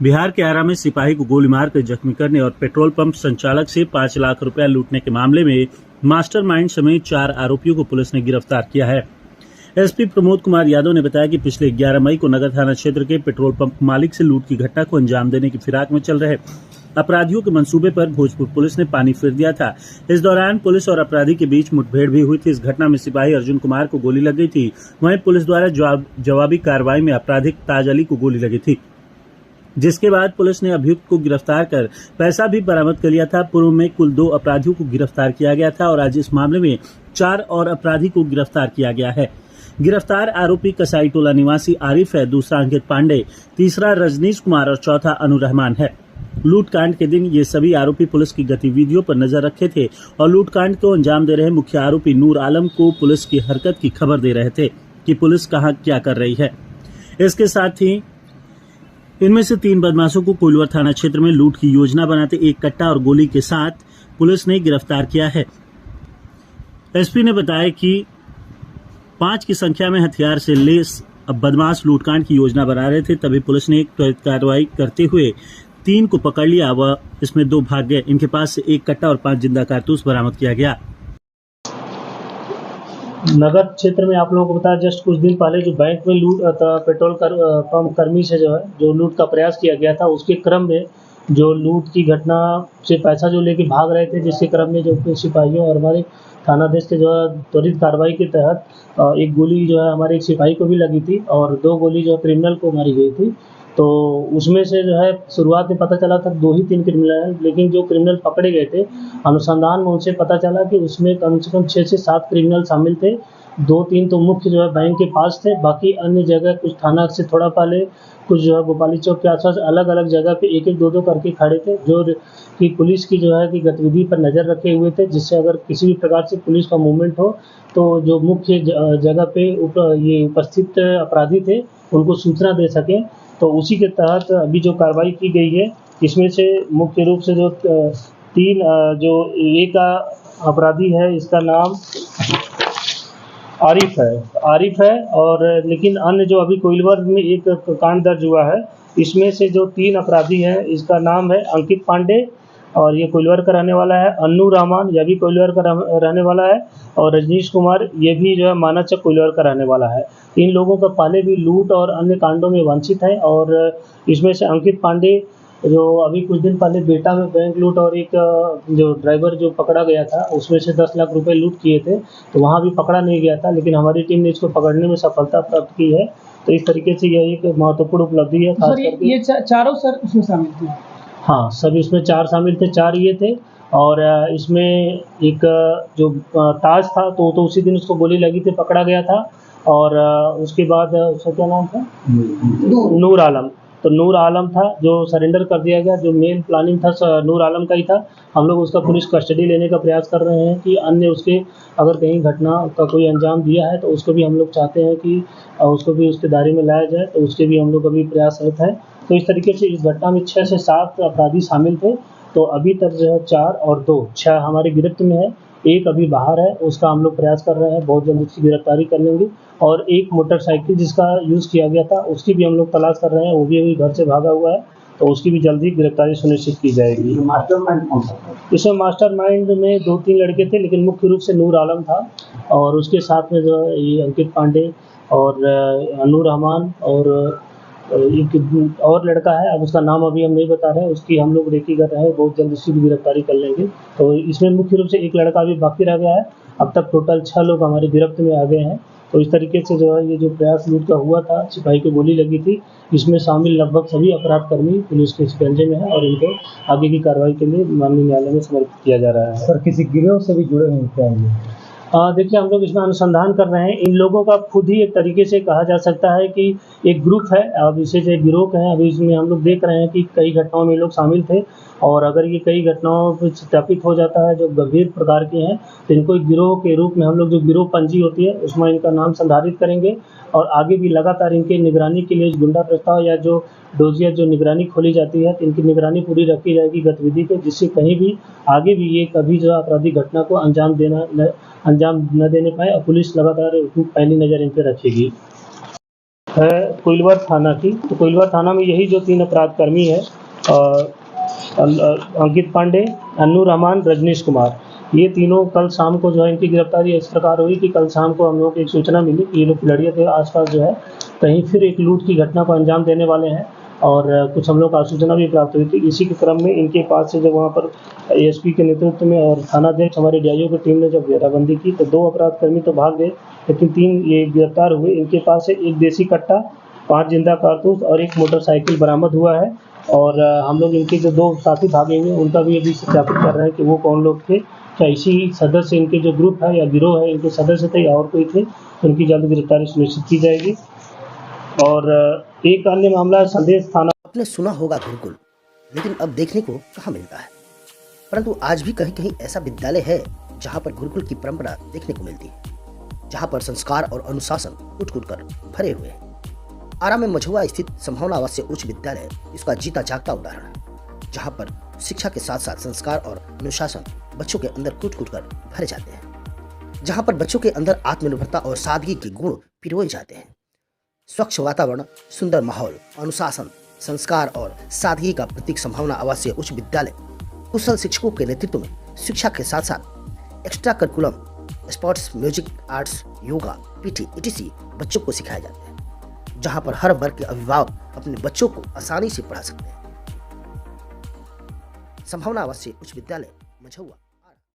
बिहार के आरा में सिपाही को गोली मारकर जख्मी करने और पेट्रोल पंप संचालक से 5 लाख रुपया लूटने के मामले में मास्टरमाइंड समेत 4 आरोपियों को पुलिस ने गिरफ्तार किया है। एसपी प्रमोद कुमार यादव ने बताया कि पिछले 11 मई को नगर थाना क्षेत्र के पेट्रोल पंप मालिक से लूट की घटना को अंजाम देने की फिराक में चल रहे अपराधियों के मंसूबे पर भोजपुर पुलिस ने पानी फेर दिया था। इस दौरान पुलिस और अपराधी के बीच मुठभेड़ भी हुई थी। इस घटना में सिपाही अर्जुन कुमार को गोली लग गई थी। वहीं पुलिस द्वारा जवाबी कार्रवाई में अपराधी ताज अली को गोली लगी थी, जिसके बाद पुलिस ने अभियुक्त को गिरफ्तार कर पैसा भी बरामद कर लिया था। पूर्व में कुल 2 अपराधियों को गिरफ्तार किया गया था और आज इस मामले में 4 और अपराधी को गिरफ्तार किया गया है। गिरफ्तार आरोपी कसाई टोला निवासी आरिफ है, दूसरा अंकित पांडे, तीसरा रजनीश कुमार और चौथा अनु रहमान है। लूटकांड के दिन ये सभी आरोपी पुलिस की गतिविधियों पर नजर रखे थे और लूटकांड को अंजाम दे रहे मुख्य आरोपी नूर आलम को पुलिस की हरकत की खबर दे रहे थे कि पुलिस कहां क्या कर रही है। इसके साथ ही इनमें से 3 बदमाशों को कोइलवर थाना क्षेत्र में लूट की योजना बनाते एक कट्टा और गोली के साथ पुलिस ने गिरफ्तार किया है। एसपी ने बताया कि 5 की संख्या में हथियार से लेस बदमाश लूटकांड की योजना बना रहे थे। तभी पुलिस ने एक त्वरित कार्रवाई करते हुए 3 को पकड़ लिया व इसमें 2 भाग गए। इनके पास से 1 कट्टा और 5 जिंदा कारतूस बरामद किया गया। नगर क्षेत्र में आप लोगों को बताया, जस्ट कुछ दिन पहले जो बैंक में लूट पेट्रोल पंप कर्मी से जो लूट का प्रयास किया गया था, उसके क्रम में जो लूट की घटना से पैसा जो लेके भाग रहे थे, जिसके क्रम में जो सिपाहियों और हमारे थानाधीश के जो है त्वरित कार्रवाई के तहत एक गोली जो है हमारे एक सिपाही को भी लगी थी और 2 गोली जो है क्रिमिनल को मारी गई थी। तो उसमें से जो है शुरुआत में पता चला था 2 ही 3 क्रिमिनल हैं, लेकिन जो क्रिमिनल पकड़े गए थे अनुसंधान में उनसे पता चला कि उसमें कम से कम 6 से 7 क्रिमिनल शामिल थे। 2-3 तो मुख्य जो है बैंक के पास थे, बाकी अन्य जगह कुछ थाना से थोड़ा पहले, कुछ जो है गोपाली चौक के आसपास अलग अलग जगह पे 1-1 2-2 करके खड़े थे, जो कि पुलिस की जो है कि गतिविधि पर नज़र रखे हुए थे, जिससे अगर किसी भी प्रकार से पुलिस का मूवमेंट हो तो जो मुख्य जगह पे ये उपस्थित अपराधी थे उनको सूचना दे सकें। तो उसी के तहत अभी जो कार्रवाई की गई है, इसमें से मुख्य रूप से जो 3 जो एक अपराधी है, इसका नाम आरिफ है और लेकिन अन्य जो अभी कोइलवर में एक कांड दर्ज हुआ है, इसमें से जो 3 अपराधी हैं, इसका नाम है अंकित पांडे और ये कोइलवर का रहने वाला है, अनु रहमान यह भी कोइलवर का रहने वाला है और रजनीश कुमार ये भी जो है मानाचक कोइलवर का रहने वाला है। इन लोगों का पहले भी लूट और अन्य कांडों में वांछित है और इसमें से अंकित पांडे जो अभी कुछ दिन पहले बेटा में बैंक लूट और एक जो ड्राइवर जो पकड़ा गया था उसमें से 10 लाख रुपए लूट किए थे, तो वहाँ भी पकड़ा नहीं गया था, लेकिन हमारी टीम ने इसको पकड़ने में सफलता प्राप्त की है। तो इस तरीके से यह एक महत्वपूर्ण उपलब्धि है। खास करके ये चारों सर उसमें शामिल थे? हाँ, सब इसमें 4 शामिल थे, 4 ये थे और इसमें एक जो ताज था तो उसी दिन उसको गोली लगी थी, पकड़ा गया था और उसके बाद उसका क्या नाम था, नूर आलम। तो नूर आलम था जो सरेंडर कर दिया गया। जो मेन प्लानिंग था नूर आलम का ही था। हम लोग उसका पुलिस कस्टडी लेने का प्रयास कर रहे हैं कि अन्य उसके अगर कहीं घटना का कोई अंजाम दिया है तो उसको भी हम लोग चाहते हैं कि उसको भी उसके दायरे में लाया जाए, तो उसके भी हम लोग अभी प्रयासरत हैं। तो इस तरीके से इस घटना में 6 से 7 अपराधी शामिल थे। तो अभी तक जो है 4 और 2 6 हमारे गिरफ्त में है, एक अभी बाहर है, उसका हम लोग प्रयास कर रहे हैं, बहुत जल्द उसकी गिरफ्तारी कर लेंगे और एक मोटरसाइकिल जिसका यूज़ किया गया था उसकी भी हम लोग तलाश कर रहे हैं, वो भी अभी घर से भागा हुआ है, तो उसकी भी जल्दी गिरफ्तारी सुनिश्चित की जाएगी। मास्टरमाइंड कौन सा था? इसमें मास्टरमाइंड में 2-3 लड़के थे, लेकिन मुख्य रूप से नूर आलम था और उसके साथ में जो है ये अंकित पांडे और अनु रहमान और एक और लड़का है, अब उसका नाम अभी हम नहीं बता रहे हैं, उसकी हम लोग रेकी कर रहे हैं, बहुत जल्द उसकी भी गिरफ्तारी कर लेंगे। तो इसमें मुख्य रूप से एक लड़का अभी बाकी रह गया है। अब तक टोटल 6 लोग हमारे गिरफ्त में आ गए हैं। तो इस तरीके से जो है ये जो प्रयास लूट का हुआ था, सिपाही को गोली लगी थी, इसमें शामिल लगभग सभी अपराधकर्मी पुलिस के शिकंजे में हैं और इनको आगे की कार्रवाई के लिए माननीय न्यायालय में समर्पित किया जा रहा है। सर, किसी गिरोह से भी जुड़े हैं क्या ये? देखिए, हम लोग इसमें अनुसंधान कर रहे हैं। इन लोगों का खुद ही एक तरीके से कहा जा सकता है कि एक ग्रुप है, अब इसे जो गिरोह कहें, अभी इसमें हम लोग देख रहे हैं कि कई घटनाओं में ये लोग शामिल थे और अगर ये कई घटनाओं पर सत्यापित हो जाता है जो गंभीर प्रकार की हैं, तो इनको एक गिरोह के रूप में हम लोग जो गिरोह पंजी होती है उसमें इनका नाम संधारित करेंगे और आगे भी लगातार इनके निगरानी के लिए गुंडा प्रस्ताव या जो डोजिया जो निगरानी खोली जाती है, तो इनकी निगरानी पूरी रखी जाएगी गतिविधि पे, जिससे कहीं भी आगे भी ये कभी जो आपराधिक घटना को अंजाम न देने पाए और पुलिस लगातार पैनी नज़र इन पर रखेगी। है कोइलवर थाना की। तो कोइलवर थाना में यही जो 3 अपराध कर्मी है अंकित पांडे, अन्नू रहमान, रजनीश कुमार, ये तीनों कल शाम को जो है इनकी गिरफ्तारी इस प्रकार हुई कि कल शाम को हम लोग को एक सूचना मिली कि ये लोग पिलड़िया के आसपास जो है कहीं फिर एक लूट की घटना को अंजाम देने वाले हैं और कुछ हम लोग को सूचना भी प्राप्त हुई थी। इसी के क्रम में इनके पास से जब वहाँ पर एएसपी के नेतृत्व में और थानाध्यक्ष हमारे डीआईओ की टीम ने जब घेराबंदी की तो 2 अपराध कर्मी तो भाग गए, लेकिन 3 ये गिरफ्तार हुए। इनके पास से एक देसी कट्टा, 5 जिंदा कारतूस और एक मोटरसाइकिल बरामद हुआ है और हम लोग इनके जो 2 साथी भागे हुए उनका भी अभी सत्यापित कर रहे हैं कि वो कौन लोग थे, क्या इसी सदस्य इनके जो ग्रुप है या गिरोह है इनके सदस्य थे या और कोई थे, तो उनकी जल्द गिरफ्तारी सुनिश्चित की जाएगी। और एक अन्य मामला है संदेश थाना। आपने सुना होगा गुरुकुल, लेकिन अब देखने को कहाँ मिलता है। परंतु आज भी कहीं कहीं ऐसा विद्यालय है जहाँ पर गुरुकुल की परंपरा देखने को मिलती है, जहाँ पर संस्कार और अनुशासन कूट कूट कर भरे हुए हैं। आरा में मझुआ स्थित संभावना आवासीय उच्च विद्यालय इसका जीता जागता उदाहरण है, जहाँ पर शिक्षा के साथ साथ संस्कार और अनुशासन बच्चों के अंदर कूट कूट कर भरे जाते हैं, जहाँ पर बच्चों के अंदर आत्मनिर्भरता और सादगी के गुण पिरोए जाते हैं। स्वच्छ वातावरण, सुंदर माहौल, अनुशासन, संस्कार और सादगी का प्रतीक संभावना आवासीय उच्च विद्यालय कुशल शिक्षकों के नेतृत्व में शिक्षा के साथ साथ extra curriculum, sports, music, arts, yoga, PT etc बच्चों को सिखाए जाते हैं, जहां पर हर वर्ग के अभिभावक अपने बच्चों को आसानी से पढ़ा सकते हैं। संभावना आवासीय उच्च विद्यालय मझौआ।